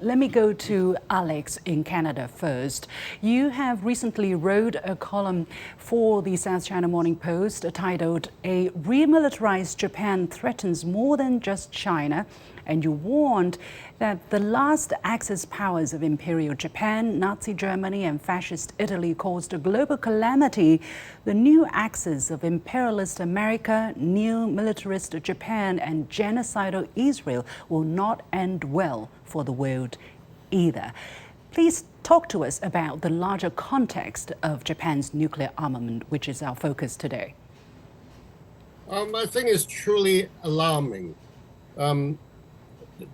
Let me go to Alex in Canada first. You have recently wrote a column for the South China Morning Post titled "A Remilitarized Japan Threatens More Than Just China," and you warned that the last Axis powers of Imperial Japan, Nazi Germany and Fascist Italy caused a global calamity. The new axis of imperialist America, neo-militarist Japan and genocidal Israel will not end well for the world either. Please talk to us about the larger context of Japan's nuclear armament, which is our focus today. I think it's truly alarming.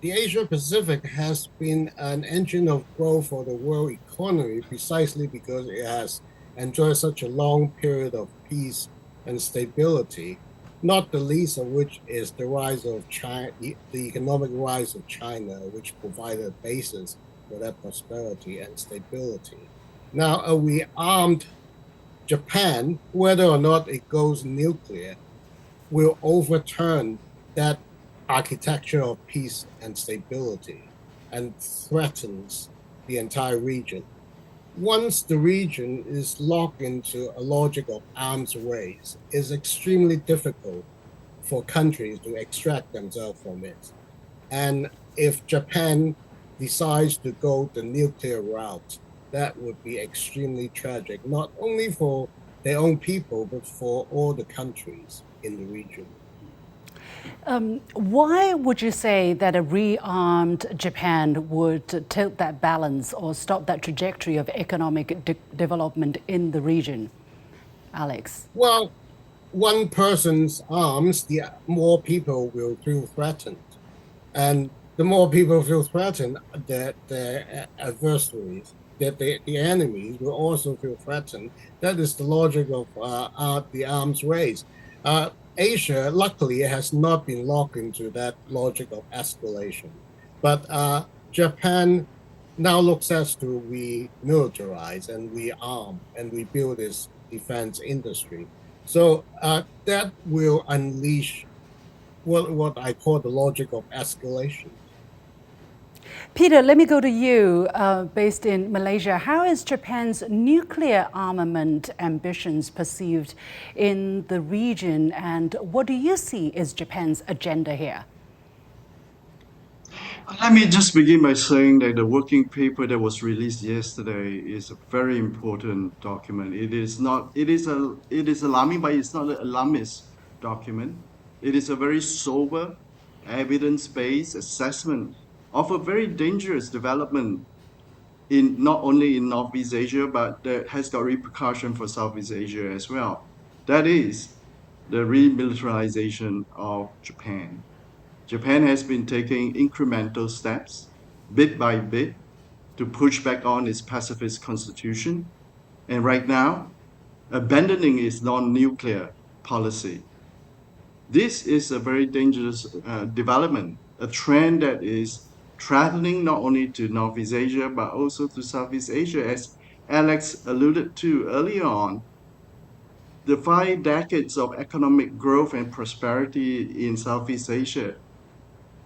The Asia Pacific has been an engine of growth for the world economy precisely because it has enjoyed such a long period of peace and stability, not the least of which is the rise of China, the economic rise of China, which provided a basis for that prosperity and stability. Now, a rearmed Japan, whether or not it goes nuclear, will overturn that architecture of peace and stability and threatens the entire region. Once the region is locked into a logic of arms race, it's extremely difficult for countries to extract themselves from it. And if Japan decides to go the nuclear route, that would be extremely tragic, not only for their own people, but for all the countries in the region. Why would you say that a rearmed Japan would tilt that balance or stop that trajectory of economic development in the region, Alex? Well, one person's arms, the more people will feel threatened. And the more people feel threatened, that their adversaries, that the enemies will also feel threatened. That is the logic of the arms race. Asia, luckily, has not been locked into that logic of escalation. But Japan now looks as to remilitarize and rearm and rebuild its defense industry. So that will unleash what I call the logic of escalation. Peter, let me go to you, based in Malaysia. How is Japan's nuclear armament ambitions perceived in the region, and what do you see as Japan's agenda here? Let me just begin by saying that the working paper that was released yesterday is a very important document. It is not, it is alarming, but it's not an alarmist document. It is a very sober, evidence-based assessment of a very dangerous development in not only in Northeast Asia, but that has got repercussion for Southeast Asia as well. That is the remilitarization of Japan. Japan has been taking incremental steps, bit by bit, to push back on its pacifist constitution, and right now, abandoning its non-nuclear policy. This is a very dangerous development, a trend that is traveling not only to Northeast Asia, but also to Southeast Asia, as Alex alluded to earlier on. The 5 decades of economic growth and prosperity in Southeast Asia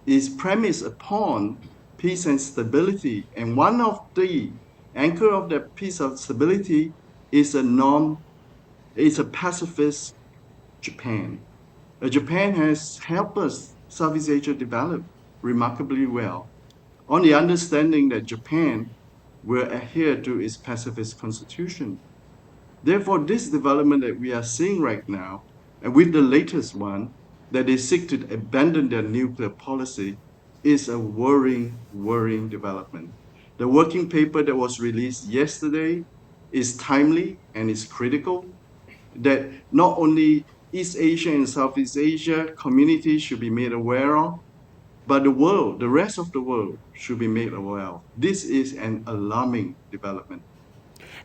is premised upon peace and stability. And one of the anchor of that peace of stability is a pacifist Japan. Japan has helped us, Southeast Asia, develop remarkably well on the understanding that Japan will adhere to its pacifist constitution. Therefore, this development that we are seeing right now, and with the latest one, that they seek to abandon their nuclear policy, is a worrying development. The working paper that was released yesterday is timely and is critical, that not only East Asia and Southeast Asia communities should be made aware of, but the world, the rest of the world, should be made aware of. This is an alarming development.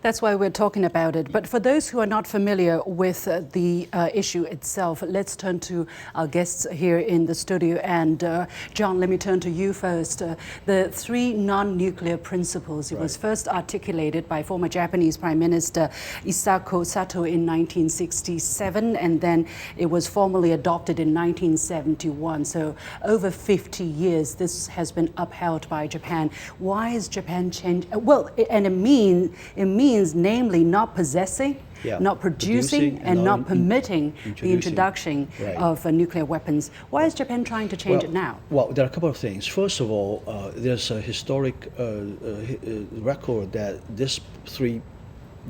That's why we're talking about it. But for those who are not familiar with the issue itself, let's turn to our guests here in the studio. And John, let me turn to you first. The three non-nuclear principles. It was first articulated by former Japanese Prime Minister Isako Sato in 1967, and then it was formally adopted in 1971. So over 50 years, this has been upheld by Japan. Why is Japan changed? Well, and it means namely not possessing, not producing and not permitting the introduction of nuclear weapons. Why is Japan trying to change it now? Well, there are a couple of things. First of all, there's a historic record that this three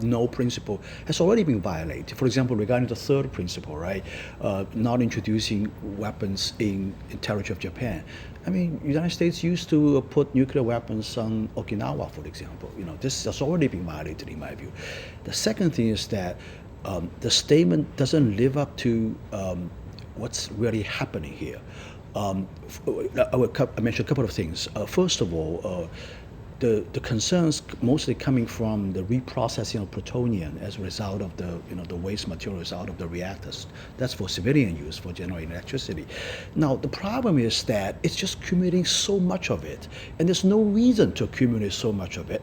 no principle has already been violated. For example, regarding the third principle, right, not introducing weapons in territory of Japan. I mean, United States used to put nuclear weapons on Okinawa, for example. You know, this has already been violated in my view. The second thing is that the statement doesn't live up to what's really happening here. I mentioned a couple of things. First of all, the concerns mostly coming from the reprocessing of plutonium as a result of the waste materials out of the reactors. That's for civilian use, for generating electricity. Now, the problem is that it's just accumulating so much of it, and there's no reason to accumulate so much of it.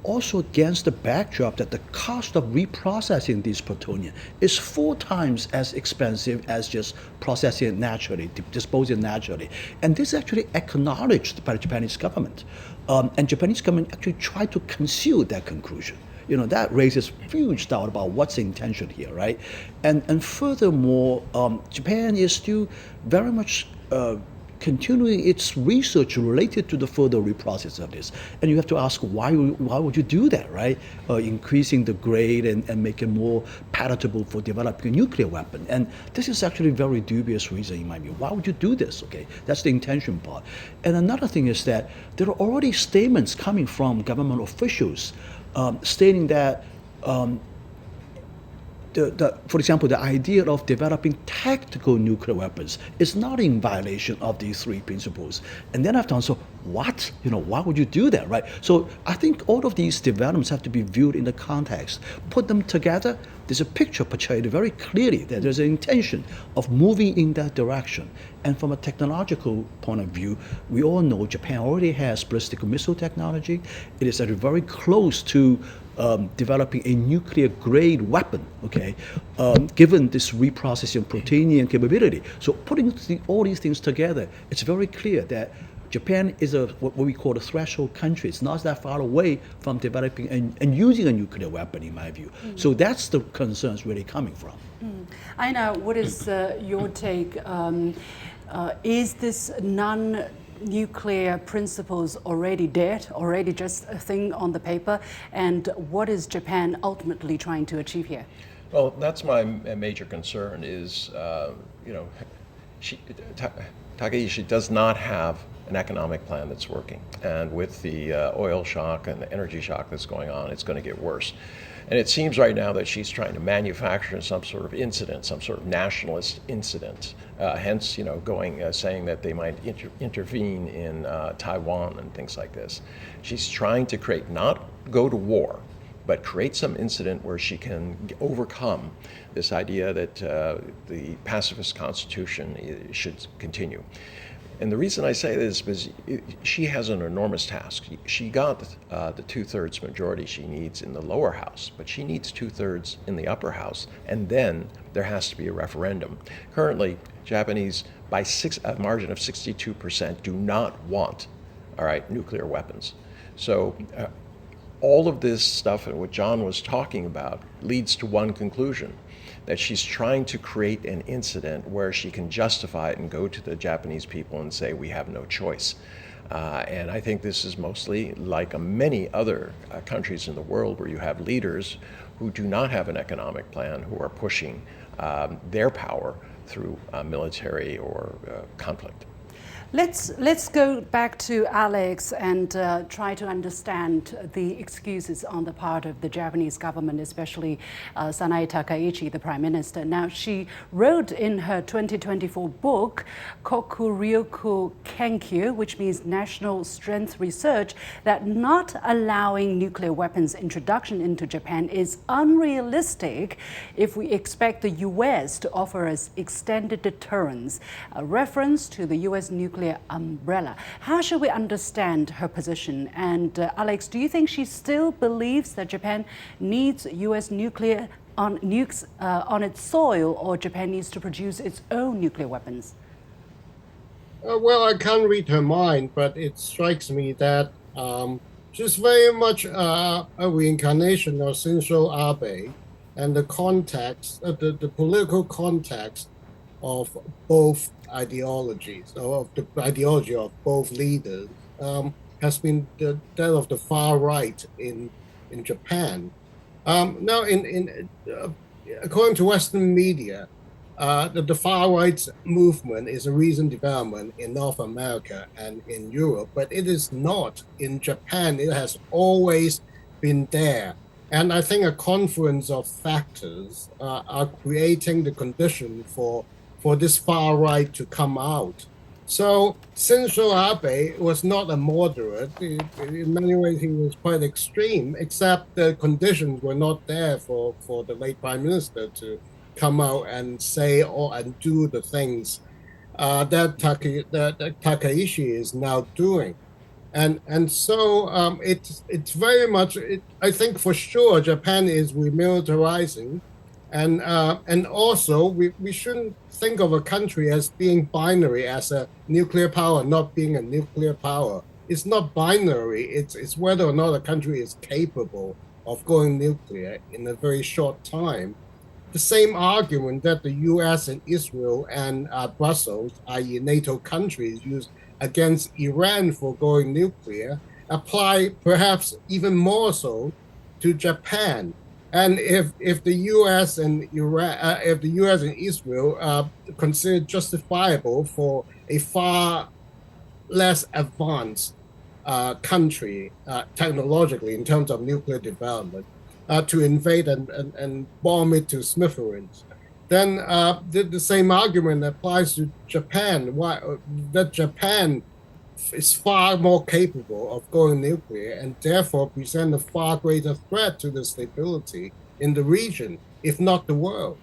Also against the backdrop that the cost of reprocessing this plutonium is 4 times as expensive as just processing it naturally, disposing it naturally. And this is actually acknowledged by the Japanese government. And Japanese government actually tried to conceal that conclusion. You know, that raises huge doubt about what's the intention here, right? And furthermore, Japan is still very much continuing its research related to the further reprocess of this. And you have to ask, why would you do that, right? Increasing the grade and make it more palatable for developing a nuclear weapon. And this is actually a very dubious reason in my view. Why would you do this, okay? That's the intention part. And another thing is that there are already statements coming from government officials stating that for example, the idea of developing tactical nuclear weapons is not in violation of these three principles. And then I've done, so what? You know, why would you do that, right? So I think all of these developments have to be viewed in the context. Put them together, there's a picture portrayed very clearly that there's an intention of moving in that direction. And from a technological point of view, we all know Japan already has ballistic missile technology. It is actually very close to developing a nuclear-grade weapon, okay, given this reprocessing plutonium capability. So putting all these things together, it's very clear that Japan is what we call a threshold country. It's not that far away from developing and using a nuclear weapon, in my view. So that's the concerns really coming from. Einar, what is your take? Is this nuclear principles already dead, already just a thing on the paper? And what is Japan ultimately trying to achieve here? Well, that's my major concern is, Takaichi does not have an economic plan that's working. And with the oil shock and the energy shock that's going on, it's going to get worse. And it seems right now that she's trying to manufacture some sort of incident, some sort of nationalist incident. Hence, saying that they might intervene in Taiwan and things like this. She's trying to create, not go to war, but create some incident where she can overcome this idea that the pacifist constitution should continue. And the reason I say this is she has an enormous task. She got the 2/3 majority she needs in the lower house, but she needs 2/3 in the upper house, and then there has to be a referendum. Currently, Japanese, by a margin of 62%, do not want, nuclear weapons. So all of this stuff and what John was talking about leads to one conclusion, that she's trying to create an incident where she can justify it and go to the Japanese people and say, we have no choice. And I think this is mostly like many other countries in the world where you have leaders who do not have an economic plan, who are pushing their power through military or conflict. Let's go back to Alex and try to understand the excuses on the part of the Japanese government, especially Sanae Takaichi, the Prime Minister. Now, she wrote in her 2024 book, Kokuryoku Kenkyu, which means National Strength Research, that not allowing nuclear weapons introduction into Japan is unrealistic if we expect the US to offer us extended deterrence, a reference to the US nuclear umbrella. How should we understand her position? And Alex, do you think she still believes that Japan needs US nuclear nukes on its soil, or Japan needs to produce its own nuclear weapons? Well, I can't read her mind, but it strikes me that she's very much a reincarnation of Shinzo Abe, and the context, the political context of both ideologies, or of the ideology of both leaders, has been that of the far right in Japan. Now, according to Western media, the far right movement is a recent development in North America and in Europe, but it is not in Japan. It has always been there. And I think a confluence of factors are creating the condition for this far right to come out. So Shinzo Abe was not a moderate. In many ways, he was quite extreme, except the conditions were not there for the late prime minister to come out and say or and do the things that Takaichi is now doing. And so it's very much. I think for sure Japan is remilitarizing, and also we shouldn't think of a country as being binary, as a nuclear power not being a nuclear power. It's not binary. It's whether or not a country is capable of going nuclear in a very short time. The same argument that the U.S. and Israel and Brussels, i.e., NATO countries, use against Iran for going nuclear apply perhaps even more so to Japan. And if the U.S. and Iran, if the U.S. and Israel are considered justifiable for a far less advanced country technologically in terms of nuclear development to invade and bomb it to smithereens, then the same argument applies to Japan. Why that Japan is far more capable of going nuclear and therefore present a far greater threat to the stability in the region, if not the world.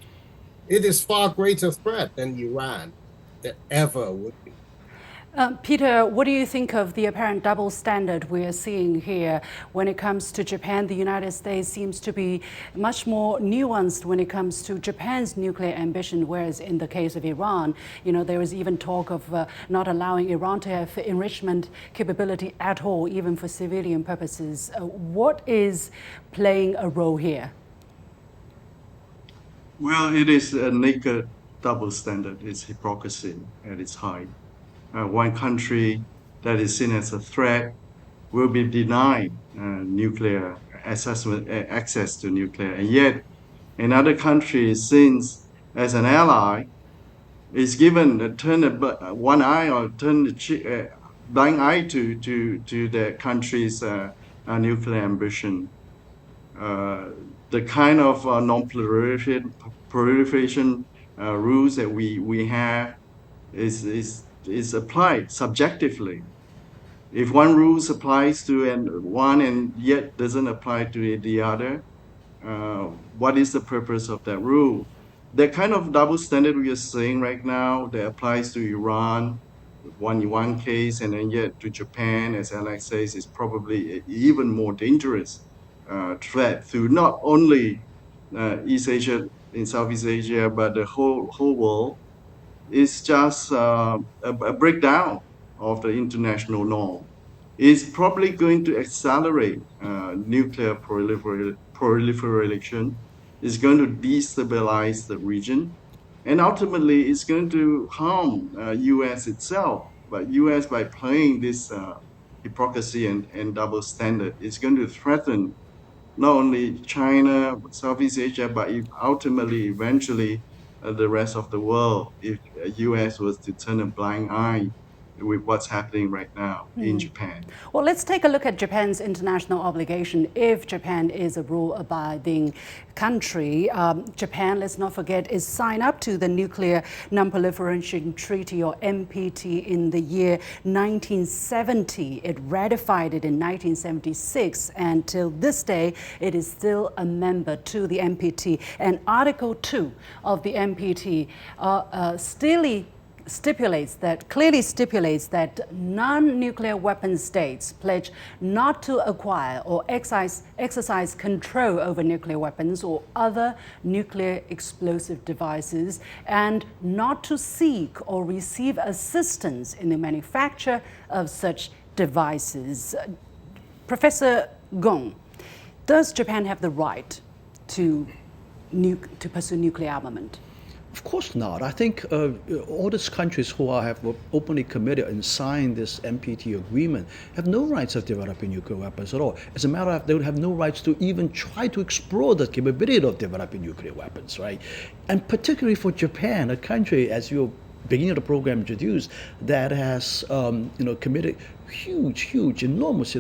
It is far greater threat than Iran that ever would be. Peter, what do you think of the apparent double standard we are seeing here when it comes to Japan? The United States seems to be much more nuanced when it comes to Japan's nuclear ambition, whereas in the case of Iran, there is even talk of not allowing Iran to have enrichment capability at all, even for civilian purposes. What is playing a role here? Well, it is a naked double standard. It's hypocrisy at its height. One country that is seen as a threat will be denied nuclear access to nuclear, and yet another country, since as an ally, is given a one eye or turn blind eye to the country's nuclear ambition. The kind of non-proliferation rules that we have is applied subjectively. If one rule applies to one and yet doesn't apply to the other, what is the purpose of that rule? That kind of double standard we are seeing right now that applies to Iran, one case, and then yet to Japan, as Alex says, is probably an even more dangerous threat to not only East Asia, in Southeast Asia, but the whole world. Is just a breakdown of the international norm. It's probably going to accelerate nuclear proliferation. It's going to destabilize the region, and ultimately, it's going to harm U.S. itself. But U.S. by playing this hypocrisy and double standard, is going to threaten not only China, Southeast Asia, but ultimately, eventually, the rest of the world if U.S. was to turn a blind eye with what's happening right now in Japan. Well, let's take a look at Japan's international obligation. If Japan is a rule-abiding country, Japan, let's not forget, is signed up to the Nuclear Non-proliferation Treaty, or NPT, in the year 1970. It ratified it in 1976, and till this day, it is still a member to the NPT. And Article 2 of the NPT clearly stipulates that non-nuclear weapon states pledge not to acquire or exercise control over nuclear weapons or other nuclear explosive devices, and not to seek or receive assistance in the manufacture of such devices. Professor Gong, does Japan have the right to pursue nuclear armament? Of course not. I think all these countries who have openly committed and signed this NPT agreement have no rights of developing nuclear weapons at all. As a matter of fact, they would have no rights to even try to explore the capability of developing nuclear weapons, right? And particularly for Japan, a country, as you beginning of the program introduced, that has committed huge, enormous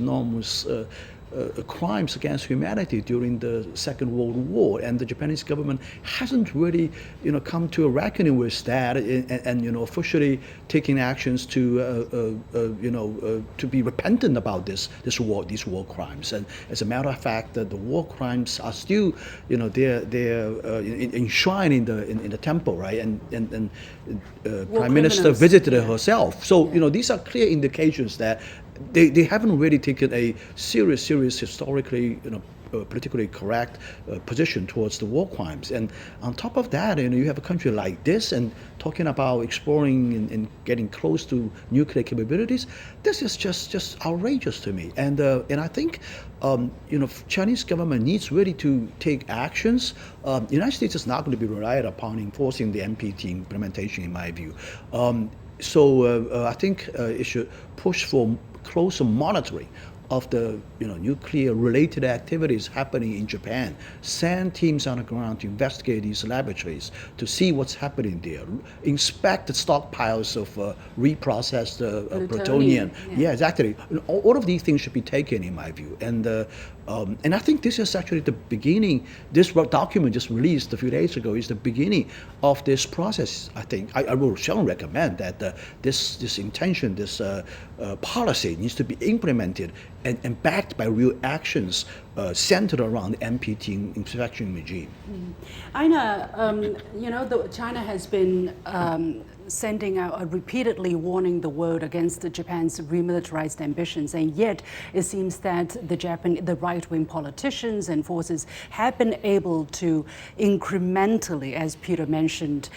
crimes against humanity during the Second World War, and the Japanese government hasn't really, come to a reckoning with that, and officially taking actions to, to be repentant about these war crimes. And as a matter of fact, the war crimes are still, they're enshrined in the temple, right? And Prime Minister visited herself. So these are clear indications that they haven't really taken a serious historically, politically correct position towards the war crimes. And on top of that, you have a country like this and talking about exploring and getting close to nuclear capabilities. This is just outrageous to me. And I think Chinese government needs really to take actions. The United States is not going to be relied upon enforcing the NPT implementation, in my view. So I think it should push for closer monitoring of the nuclear-related activities happening in Japan. Send teams on the ground to investigate these laboratories to see what's happening there. Inspect the stockpiles of reprocessed plutonium. Yeah, exactly. All of these things should be taken, in my view. And I think this is actually the beginning. This document just released a few days ago is the beginning of this process. I think I will strongly recommend that this intention, this policy needs to be implemented and backed by real actions centered around the NPT inspection regime. Einar, China has been sending out repeatedly warning the world against Japan's remilitarized ambitions, and yet it seems that the right-wing politicians and forces have been able to incrementally, as Peter mentioned,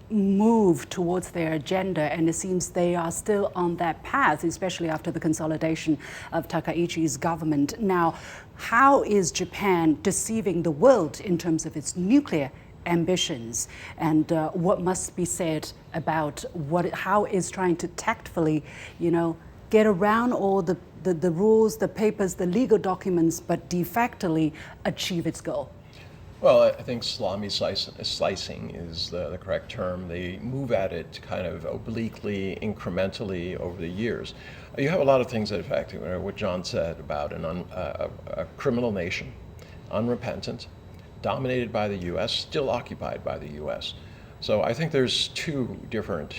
move towards their agenda, and it seems they are still on that path, especially after the consolidation of Takaichi's government. Now, how is Japan deceiving the world in terms of its nuclear ambitions, and what must be said about how it's trying to tactfully, get around all the rules, the papers, the legal documents, but de facto achieve its goal? Well, I think salami slicing is the correct term. They move at it kind of obliquely, incrementally over the years. You have a lot of things that affect what John said about a criminal nation, unrepentant, dominated by the U.S., still occupied by the U.S. So I think there's two different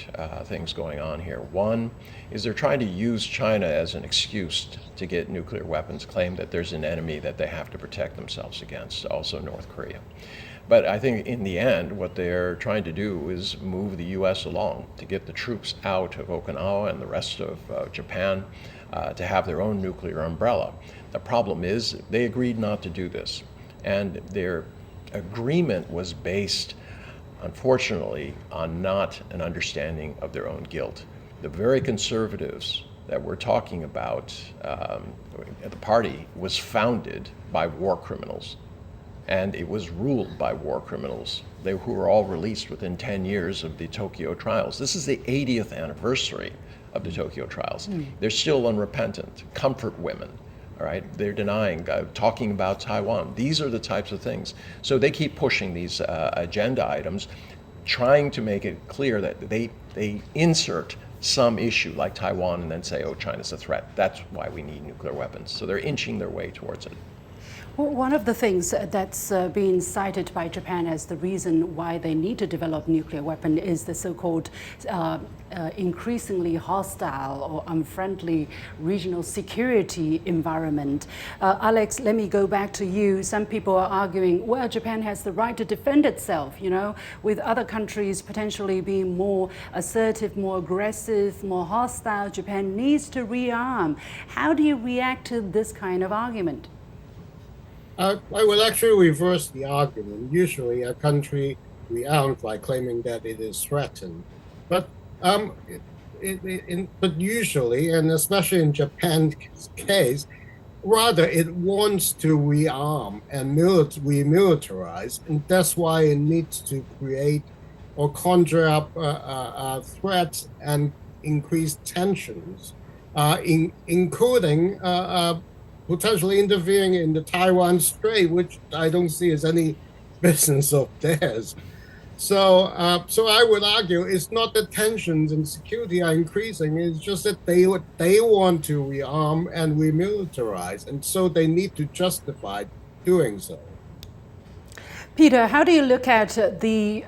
things going on here. One is they're trying to use China as an excuse to get nuclear weapons, claim that there's an enemy that they have to protect themselves against, also North Korea. But I think in the end, what they're trying to do is move the U.S. along to get the troops out of Okinawa and the rest of Japan to have their own nuclear umbrella. The problem is they agreed not to do this. And their agreement was based, unfortunately, on not an understanding of their own guilt. The very conservatives that we're talking about the party was founded by war criminals, and it was ruled by war criminals who were all released within 10 years of the Tokyo trials. This is the 80th anniversary of the Tokyo trials. They're still unrepentant, comfort women. All right, they're denying, talking about Taiwan. These are the types of things. So they keep pushing these agenda items, trying to make it clear that they insert some issue like Taiwan and then say, oh, China's a threat. That's why we need nuclear weapons. So they're inching their way towards it. Well, one of the things that's been cited by Japan as the reason why they need to develop nuclear weapon is the so-called increasingly hostile or unfriendly regional security environment. Alex, let me go back to you. Some people are arguing, well, Japan has the right to defend itself, with other countries potentially being more assertive, more aggressive, more hostile. Japan needs to rearm. How do you react to this kind of argument? I will actually reverse the argument. Usually, a country rearms by claiming that it is threatened, but but usually, and especially in Japan's case, rather it wants to rearm and remilitarize, and that's why it needs to create or conjure up threats and increase tensions, including potentially interfering in the Taiwan Strait, which I don't see as any business of theirs. So, so I would argue it's not that tensions and security are increasing; it's just that they want to rearm and remilitarize, and so they need to justify doing so. Peter, how do you look at the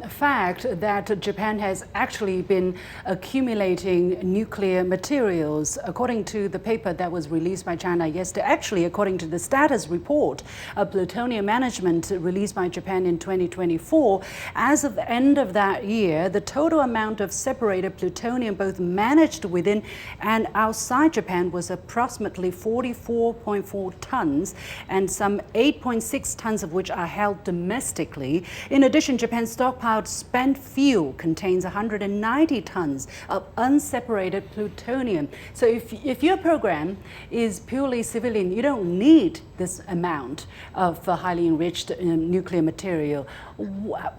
fact that Japan has actually been accumulating nuclear materials? According to the paper that was released by China yesterday, actually according to the status report of plutonium management released by Japan in 2024, as of the end of that year, the total amount of separated plutonium both managed within and outside Japan was approximately 44.4 tons, and some 8.6 tons of which are held domestically. In addition, Japan's stockpiled spent fuel contains 190 tons of unseparated plutonium. So if your program is purely civilian, you don't need this amount of highly enriched nuclear material.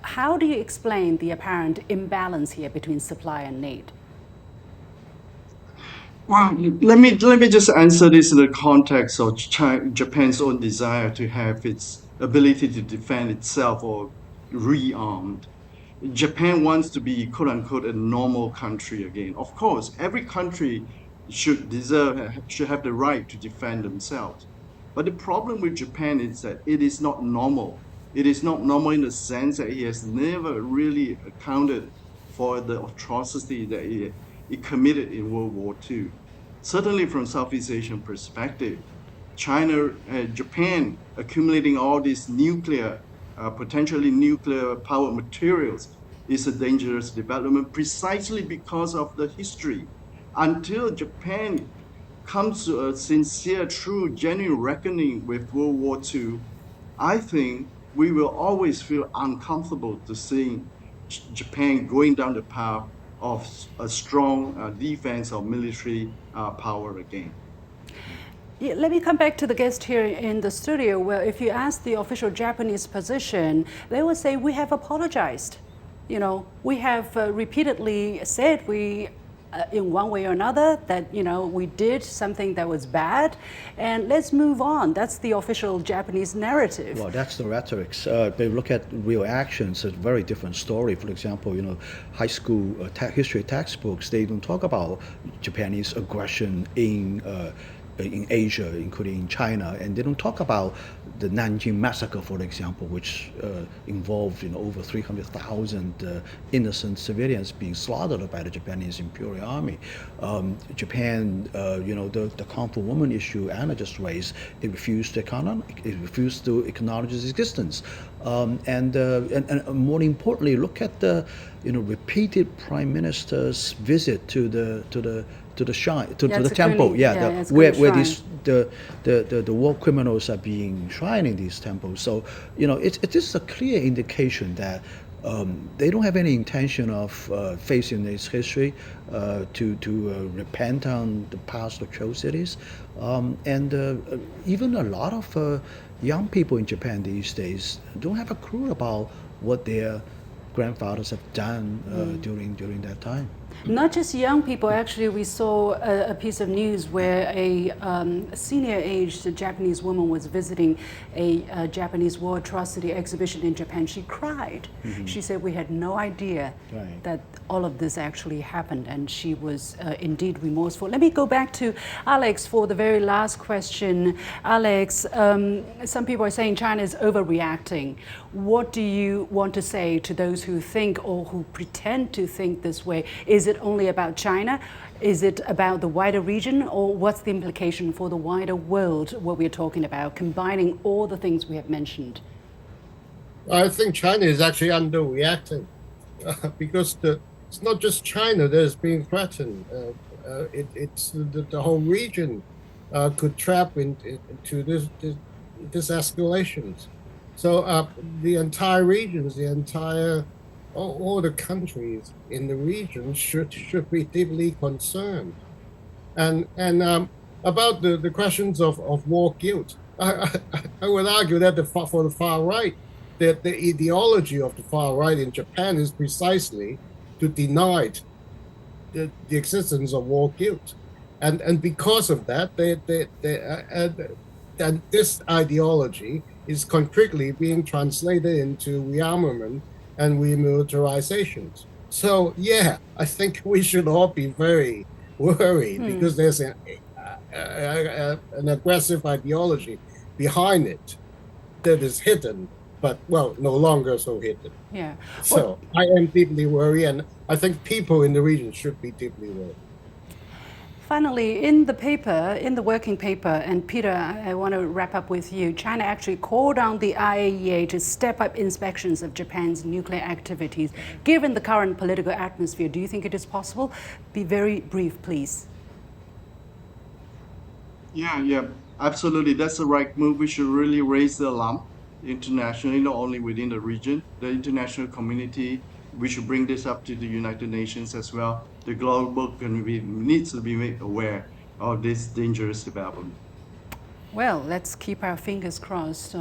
How do you explain the apparent imbalance here between supply and need? Well, let me just answer this in the context of Japan's own desire to have its ability to defend itself or rearmed. Japan wants to be quote unquote a normal country again. Of course, every country should have the right to defend themselves. But the problem with Japan is that it is not normal. It is not normal in the sense that it has never really accounted for the atrocity that it committed in World War II. Certainly from Southeast Asian perspective, Japan accumulating all these potentially nuclear power materials is a dangerous development precisely because of the history. Until Japan comes to a sincere, true, genuine reckoning with World War II, I think we will always feel uncomfortable to seeing Japan going down the path of a strong defense or military power again. Yeah, let me come back to the guest here in the studio. Well, if you ask the official Japanese position, they will say we have apologized. We have repeatedly said in one way or another that we did something that was bad, and let's move on. That's the official Japanese narrative. Well, that's the rhetoric. But look at real actions. It's a very different story. For example, high school history textbooks, they don't talk about Japanese aggression in Asia, including China, and they don't talk about the Nanjing massacre, for example, which involved over 300,000 innocent civilians being slaughtered by the Japanese Imperial Army. Japan, the Kung Fu woman issue Anna just raised, it refused to acknowledge its existence, and more importantly, look at the repeated prime minister's visit to the shrine, to the temple, where these the war criminals are being enshrined in these temples. So it is a clear indication that they don't have any intention of facing this history, to repent on the past atrocities, and even a lot of young people in Japan these days don't have a clue about what their grandfathers have done during that time. Not just young people. Actually, we saw a piece of news where a senior-aged Japanese woman was visiting a Japanese war atrocity exhibition in Japan. She cried. She said, "We had no idea that all of this actually happened," and she was indeed remorseful. Let me go back to Alex for the very last question. Alex, some people are saying China is overreacting. What do you want to say to those who think or who pretend to think this way? Is it only about China? Is it about the wider region? Or what's the implication for the wider world, what we're talking about, combining all the things we have mentioned? I think China is actually underreacting because it's not just China that is being threatened. It's the whole region could trap into this escalations. So the entire regions, all the countries in the region should be deeply concerned. And about the questions of war guilt, I would argue that for the far right, that the ideology of the far right in Japan is precisely to deny the existence of war guilt, and because of that, this ideology is concretely being translated into rearmament and remilitarizations. So yeah, I think we should all be very worried because there's an aggressive ideology behind it that is hidden, but well, no longer so hidden. Yeah. So I am deeply worried, and I think people in the region should be deeply worried. Finally, in the paper, in the working paper, and Peter, I want to wrap up with you. China actually called on the IAEA to step up inspections of Japan's nuclear activities. Given the current political atmosphere, do you think it is possible? Be very brief, please. Yeah, absolutely. That's the right move. We should really raise the alarm internationally, not only within the region, the international community. We should bring this up to the United Nations as well. The global community needs to be made aware of this dangerous development. Well, let's keep our fingers crossed.